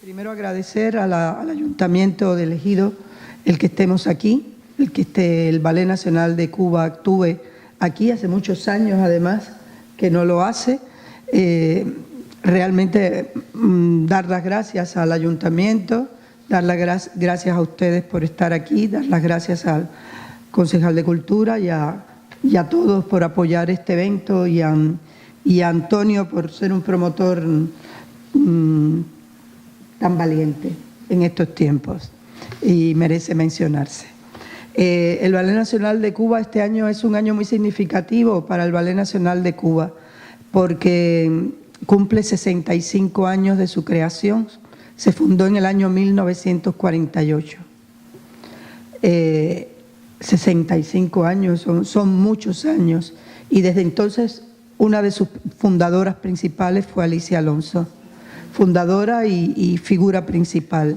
Primero agradecer al Ayuntamiento de El Ejido el que estemos aquí, el que el Ballet Nacional de Cuba actúe aquí, hace muchos años además que no lo hace. Realmente dar las gracias al Ayuntamiento, dar las gracias a ustedes por estar aquí, dar las gracias al concejal de Cultura y a todos por apoyar este evento y a Antonio por ser un promotor tan valiente en estos tiempos y merece mencionarse. El Ballet Nacional de Cuba este año es un año muy significativo para el Ballet Nacional de Cuba porque cumple 65 años de su creación. Se fundó en el año 1948. 65 años, son muchos años. Y desde entonces una de sus fundadoras principales fue Alicia Alonso, fundadora y figura principal.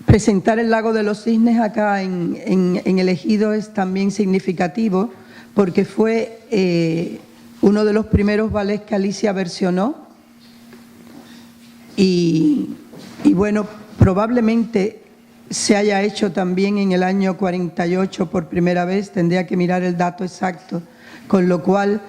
Presentar el Lago de los Cisnes acá en El Ejido es también significativo porque fue uno de los primeros ballets que Alicia versionó y bueno, probablemente se haya hecho también en el año 48 por primera vez, tendría que mirar el dato exacto, con lo cual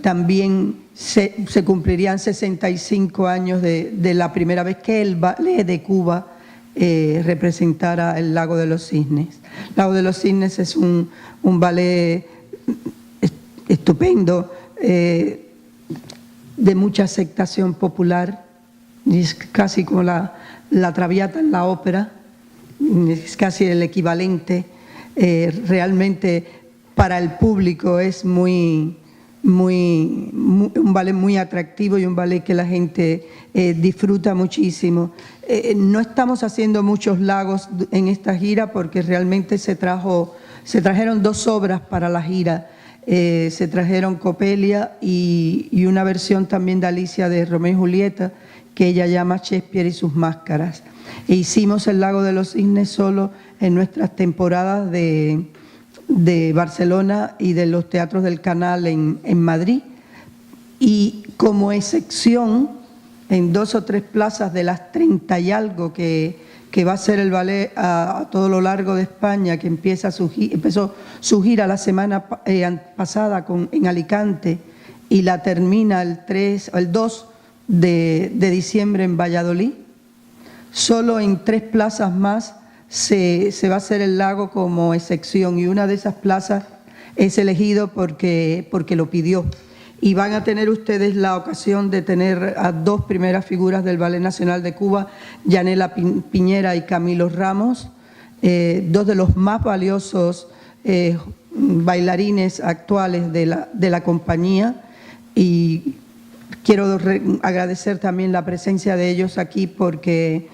también se cumplirían 65 años de la primera vez que el ballet de Cuba representara el Lago de los Cisnes. El Lago de los Cisnes es un ballet estupendo, de mucha aceptación popular, es casi como la Traviata en la ópera, es casi el equivalente. Realmente para el público es un ballet muy atractivo y un ballet que la gente disfruta muchísimo. No estamos haciendo muchos lagos en esta gira porque realmente se trajeron dos obras para la gira. Se trajeron Coppelia y una versión también de Alicia de Romeo y Julieta, que ella llama Shakespeare y sus máscaras. E hicimos el Lago de los Cisnes solo en nuestras temporadas de Barcelona y de los teatros del Canal en Madrid. Y como excepción, en 2 o 3 plazas de las 30 y algo que va a ser el ballet a todo lo largo de España, que empezó su gira la semana pasada en Alicante y la termina el 2 de diciembre en Valladolid. Solo en 3 plazas más se va a hacer el lago como excepción y una de esas plazas es elegido porque lo pidió. Y van a tener ustedes la ocasión de tener a 2 primeras figuras del Ballet Nacional de Cuba, Yanela Piñera y Camilo Ramos, 2 de los más valiosos bailarines actuales de la compañía. Y quiero agradecer también la presencia de ellos aquí porque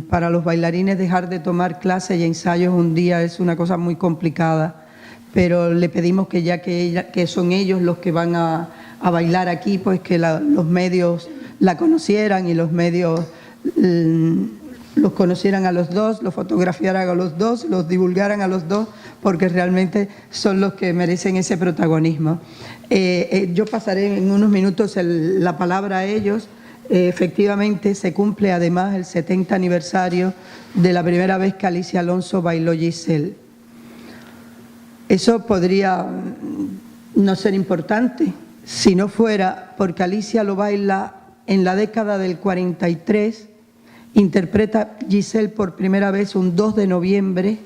para los bailarines dejar de tomar clases y ensayos un día es una cosa muy complicada. Pero le pedimos que ya que son ellos los que van a bailar aquí, pues que los medios la conocieran y los medios los conocieran a los dos, los fotografiaran a los dos, los divulgaran a los dos, porque realmente son los que merecen ese protagonismo. Yo pasaré en unos minutos la palabra a ellos. Efectivamente se cumple además el 70 aniversario de la primera vez que Alicia Alonso bailó Giselle. Eso podría no ser importante si no fuera porque Alicia lo baila en la década del 43, interpreta Giselle por primera vez un 2 de noviembre,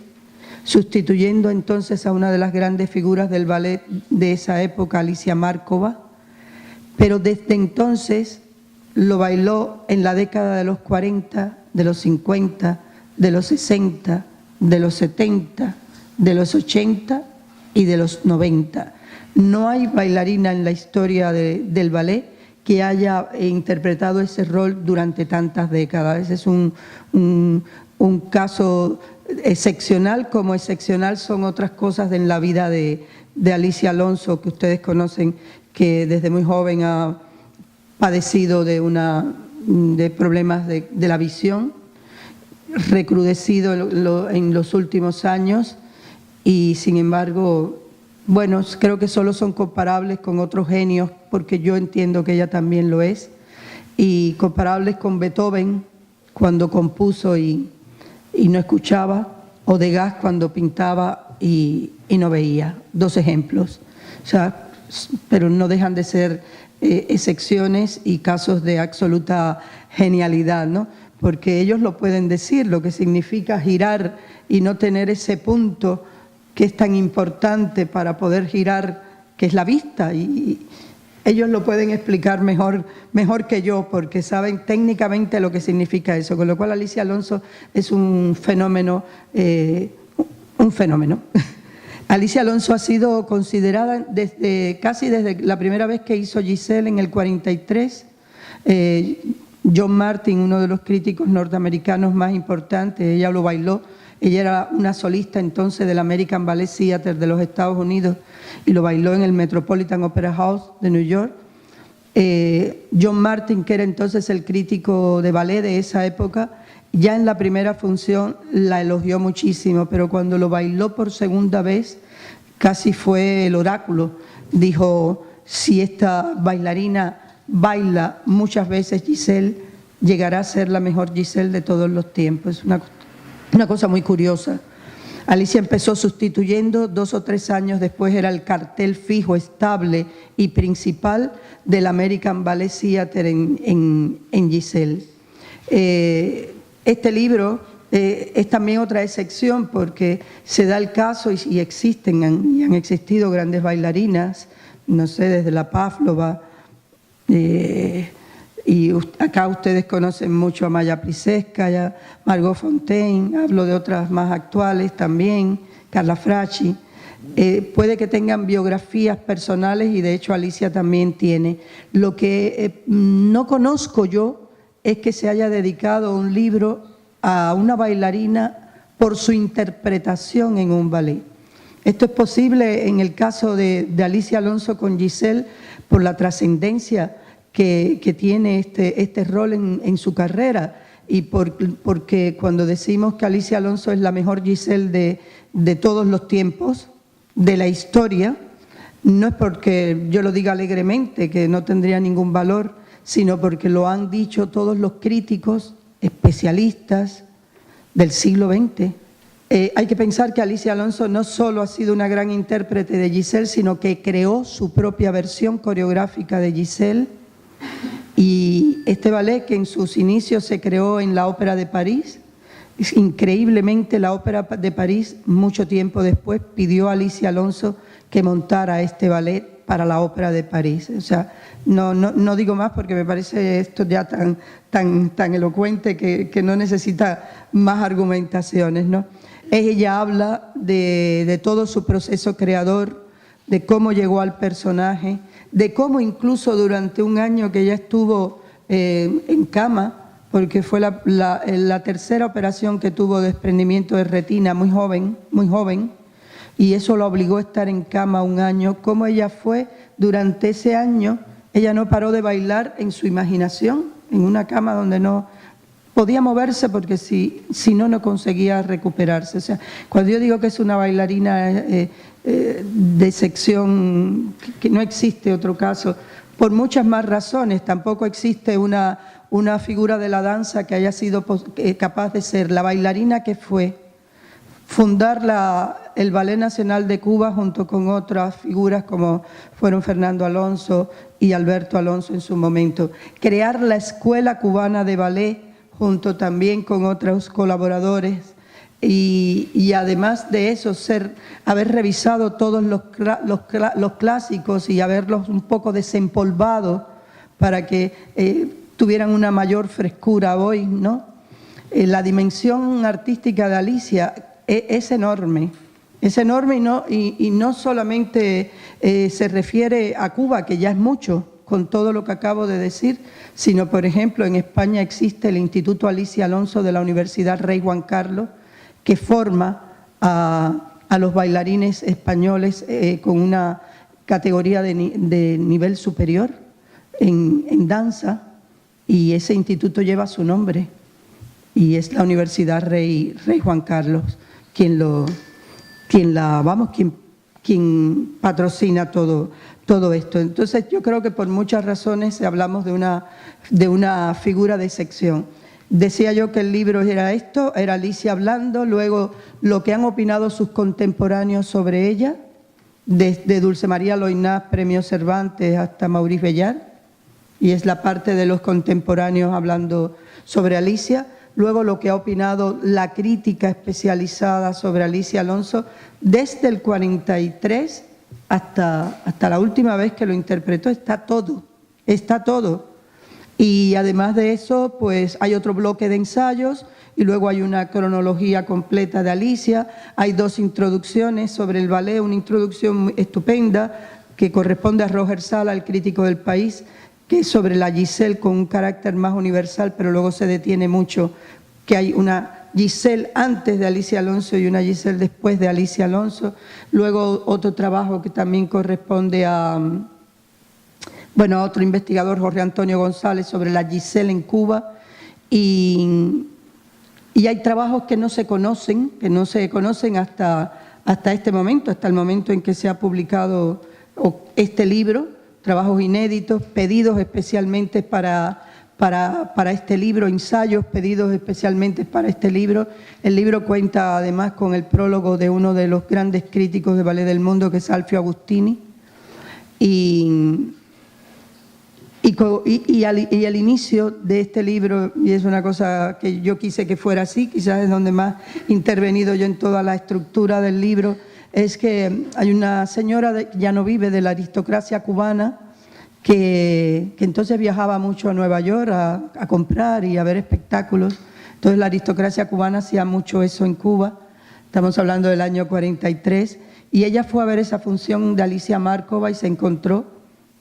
sustituyendo entonces a una de las grandes figuras del ballet de esa época, Alicia Márkova, pero desde entonces lo bailó en la década de los 40, de los 50, de los 60, de los 70, de los 80 y de los 90. No hay bailarina en la historia del ballet que haya interpretado ese rol durante tantas décadas. Es un caso excepcional, como excepcional son otras cosas en la vida de Alicia Alonso, que ustedes conocen, que desde muy joven ha padecido de problemas de la visión, recrudecido en los últimos años, y sin embargo bueno, creo que solo son comparables con otros genios, porque yo entiendo que ella también lo es, y comparables con Beethoven cuando compuso y no escuchaba, o Degas cuando pintaba y no veía. Dos ejemplos. O sea, pero no dejan de ser excepciones y casos de absoluta genialidad, ¿no? Porque ellos lo pueden decir, lo que significa girar y no tener ese punto que es tan importante para poder girar, que es la vista, y ellos lo pueden explicar mejor que yo, porque saben técnicamente lo que significa eso, con lo cual Alicia Alonso es un fenómeno. Alicia Alonso ha sido considerada casi desde la primera vez que hizo Giselle en el 43. John Martin, uno de los críticos norteamericanos más importantes, ella lo bailó. Ella era una solista entonces del American Ballet Theatre de los Estados Unidos y lo bailó en el Metropolitan Opera House de New York. John Martin, que era entonces el crítico de ballet de esa época, ya en la primera función la elogió muchísimo, pero cuando lo bailó por segunda vez casi fue el oráculo. Dijo, si esta bailarina baila muchas veces Giselle, llegará a ser la mejor Giselle de todos los tiempos. Es una cosa muy curiosa. Alicia empezó sustituyendo, 2 o 3 años después era el cartel fijo, estable y principal del American Ballet Theatre en Giselle. Este libro es también otra excepción porque se da el caso y existen y han existido grandes bailarinas, no sé, desde la Pavlova, y acá ustedes conocen mucho a Maya Plisetskaya, Margot Fonteyn, hablo de otras más actuales también, Carla Fracci. Puede que tengan biografías personales y de hecho Alicia también tiene. Lo que no conozco yo es que se haya dedicado un libro a una bailarina por su interpretación en un ballet. Esto es posible en el caso de Alicia Alonso con Giselle por la trascendencia que tiene este rol en su carrera y porque cuando decimos que Alicia Alonso es la mejor Giselle de todos los tiempos, de la historia, no es porque yo lo diga alegremente, que no tendría ningún valor, sino porque lo han dicho todos los críticos, especialistas del siglo XX. Hay que pensar que Alicia Alonso no solo ha sido una gran intérprete de Giselle, sino que creó su propia versión coreográfica de Giselle. Y este ballet, que en sus inicios se creó en la Ópera de París, increíblemente la Ópera de París, mucho tiempo después, pidió a Alicia Alonso que montara este ballet para la Ópera de París. O sea, no digo más porque me parece esto ya tan elocuente que no necesita más argumentaciones, ¿no? Ella habla de todo su proceso creador, de cómo llegó al personaje, de cómo incluso durante un año que ella estuvo en cama, porque fue la tercera operación que tuvo de desprendimiento de retina, muy joven, y eso la obligó a estar en cama un año. Cómo ella fue durante ese año, ella no paró de bailar en su imaginación, en una cama donde no podía moverse porque si no conseguía recuperarse. O sea, cuando yo digo que es una bailarina de sección, que no existe otro caso, por muchas más razones. Tampoco existe una figura de la danza que haya sido capaz de ser la bailarina que fue, fundar el Ballet Nacional de Cuba junto con otras figuras como fueron Fernando Alonso y Alberto Alonso en su momento, crear la Escuela Cubana de Ballet junto también con otros colaboradores y además de eso haber revisado todos los clásicos y haberlos un poco desempolvado para que tuvieran una mayor frescura hoy, ¿no? La dimensión artística de Alicia es enorme y no solamente se refiere a Cuba, que ya es mucho, con todo lo que acabo de decir, sino, por ejemplo, en España existe el Instituto Alicia Alonso de la Universidad Rey Juan Carlos, que forma a los bailarines españoles con una categoría de nivel superior en danza, y ese instituto lleva su nombre, y es la Universidad Rey Juan Carlos quien quien patrocina todo esto. Entonces yo creo que por muchas razones hablamos de una figura de excepción. Decía yo que el libro era esto, era Alicia hablando, luego lo que han opinado sus contemporáneos sobre ella, desde Dulce María Loynaz, Premio Cervantes, hasta Maurice Bellar, y es la parte de los contemporáneos hablando sobre Alicia. Luego lo que ha opinado la crítica especializada sobre Alicia Alonso desde el 43 hasta la última vez que lo interpretó. Está todo. Y además de eso, pues hay otro bloque de ensayos y luego hay una cronología completa de Alicia. Hay 2 introducciones sobre el ballet, una introducción estupenda que corresponde a Roger Sala, el crítico del País, que es sobre la Giselle con un carácter más universal, pero luego se detiene mucho que hay una Giselle antes de Alicia Alonso y una Giselle después de Alicia Alonso. Luego otro trabajo que también corresponde a otro investigador, Jorge Antonio González, sobre la Giselle en Cuba. Y hay trabajos que no se conocen hasta este momento, hasta el momento en que se ha publicado este libro, trabajos inéditos, pedidos especialmente para este libro, ensayos pedidos especialmente para este libro. El libro cuenta además con el prólogo de uno de los grandes críticos de ballet del mundo, que es Alfio Agustini. Y al inicio de este libro, y es una cosa que yo quise que fuera así, quizás es donde más he intervenido yo en toda la estructura del libro, es que hay una señora que ya no vive, de la aristocracia cubana, que entonces viajaba mucho a Nueva York a comprar y a ver espectáculos. Entonces la aristocracia cubana hacía mucho eso en Cuba, estamos hablando del año 43, y ella fue a ver esa función de Alicia Markova y se encontró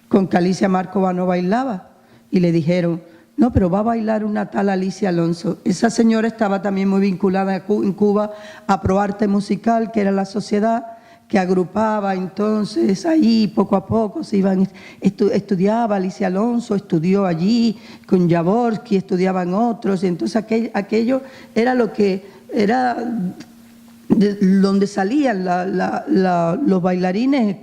con que Alicia Markova no bailaba, y le dijeron: no, pero va a bailar una tal Alicia Alonso. Esa señora estaba también muy vinculada en Cuba a Proarte Musical, que era la sociedad que agrupaba entonces ahí poco a poco, se iban, estudiaba Alicia Alonso, estudió allí con Jaworski, estudiaban otros, y entonces aquello era lo que era donde salían los bailarines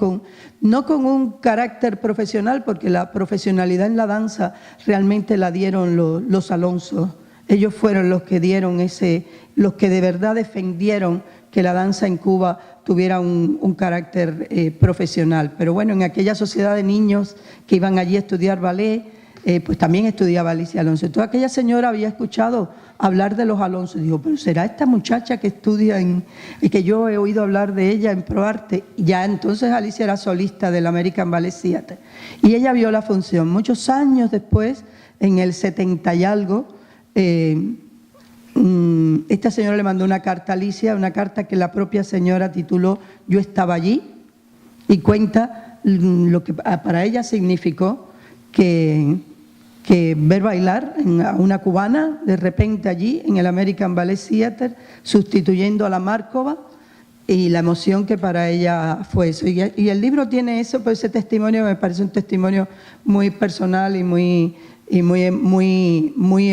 no con un carácter profesional, porque la profesionalidad en la danza realmente la dieron los Alonso. Ellos fueron los que dieron los que de verdad defendieron que la danza en Cuba tuviera un carácter profesional. Pero bueno, en aquella sociedad de niños que iban allí a estudiar ballet, pues también estudiaba Alicia Alonso. Toda aquella señora había escuchado hablar de los Alonso. Digo, pero será esta muchacha que estudia y que yo he oído hablar de ella en Proarte. Ya entonces Alicia era solista del American Ballet Theatre. Y ella vio la función. Muchos años después, en el 70 y algo, esta señora le mandó una carta a Alicia, una carta que la propia señora tituló Yo estaba allí, y cuenta lo que para ella significó que ver bailar a una cubana de repente allí en el American Ballet Theatre, sustituyendo a la Markova, y la emoción que para ella fue eso. Y el libro tiene eso, pues ese testimonio me parece un testimonio muy personal y muy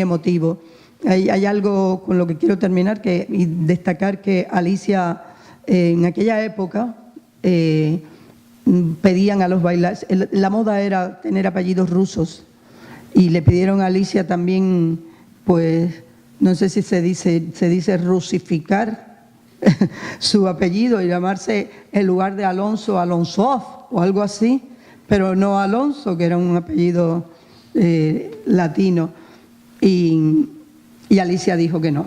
emotivo. Hay algo con lo que quiero terminar y destacar, que Alicia en aquella época pedían a los bailarines, la moda era tener apellidos rusos, y le pidieron a Alicia también, pues no sé si se dice rusificar su apellido y llamarse, en lugar de Alonso, Alonsov o algo así, pero no Alonso, que era un apellido latino. Y Alicia dijo que no.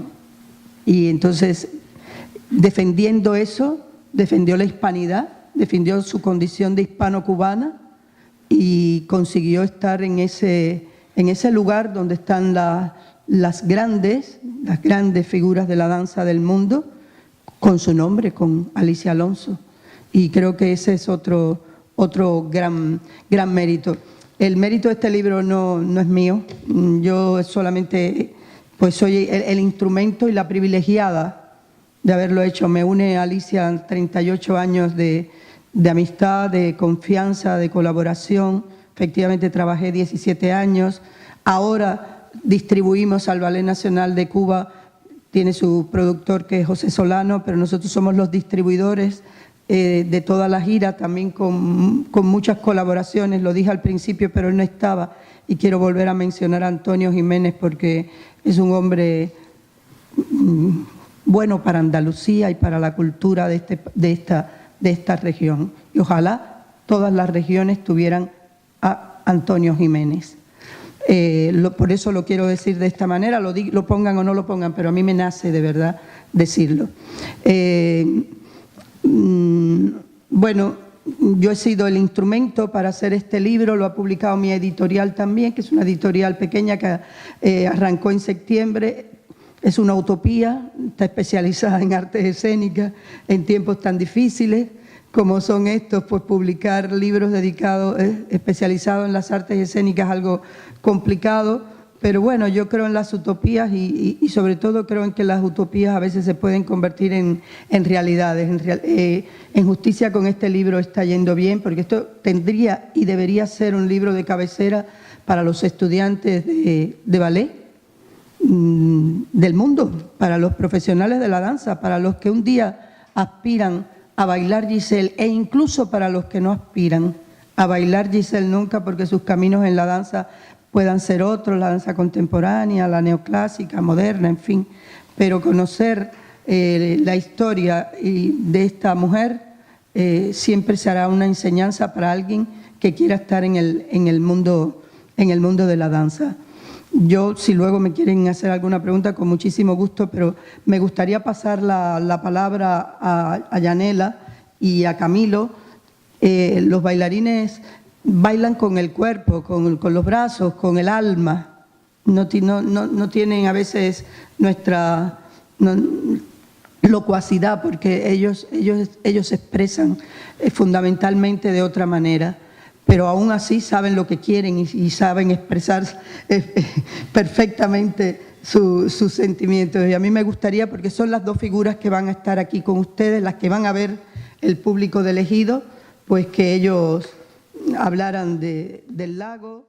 Y entonces, defendiendo eso, defendió la hispanidad, defendió su condición de hispano-cubana y consiguió estar en ese lugar donde están las grandes figuras de la danza del mundo, con su nombre, con Alicia Alonso. Y creo que ese es otro gran mérito. El mérito de este libro no es mío, yo solamente pues soy el instrumento y la privilegiada de haberlo hecho. Me une a Alicia 38 años de amistad, de confianza, de colaboración. Efectivamente trabajé 17 años. Ahora distribuimos al Ballet Nacional de Cuba, tiene su productor que es José Solano, pero nosotros somos los distribuidores de toda la gira, también con muchas colaboraciones, lo dije al principio, pero él no estaba, y quiero volver a mencionar a Antonio Jiménez porque es un hombre bueno para Andalucía y para la cultura de esta región. Y ojalá todas las regiones tuvieran a Antonio Jiménez. Por eso lo quiero decir de esta manera, lo pongan o no lo pongan, pero a mí me nace de verdad decirlo. Bueno, yo he sido el instrumento para hacer este libro, lo ha publicado mi editorial también, que es una editorial pequeña que arrancó en septiembre. Es una utopía, está especializada en artes escénicas en tiempos tan difíciles como son estos, pues publicar libros dedicados, especializados en las artes escénicas es algo complicado, pero bueno, yo creo en las utopías y sobre todo creo en que las utopías a veces se pueden convertir en realidades. En Justicia con este libro está yendo bien, porque esto tendría y debería ser un libro de cabecera para los estudiantes de ballet del mundo, para los profesionales de la danza, para los que un día aspiran a bailar Giselle e incluso para los que no aspiran a bailar Giselle nunca, porque sus caminos en la danza puedan ser otros, la danza contemporánea, la neoclásica, moderna, en fin. Pero conocer la historia de esta mujer siempre será una enseñanza para alguien que quiera estar en el mundo de la danza. Yo, si luego me quieren hacer alguna pregunta, con muchísimo gusto, pero me gustaría pasar la palabra a Yanela y a Camilo. Los bailarines bailan con el cuerpo, con los brazos, con el alma. No tienen a veces nuestra locuacidad, porque ellos se expresan fundamentalmente de otra manera. Pero aún así saben lo que quieren y saben expresar perfectamente sus sentimientos. Y a mí me gustaría, porque son las dos figuras que van a estar aquí con ustedes, las que van a ver el público de Ejido, pues que ellos hablaran del lago.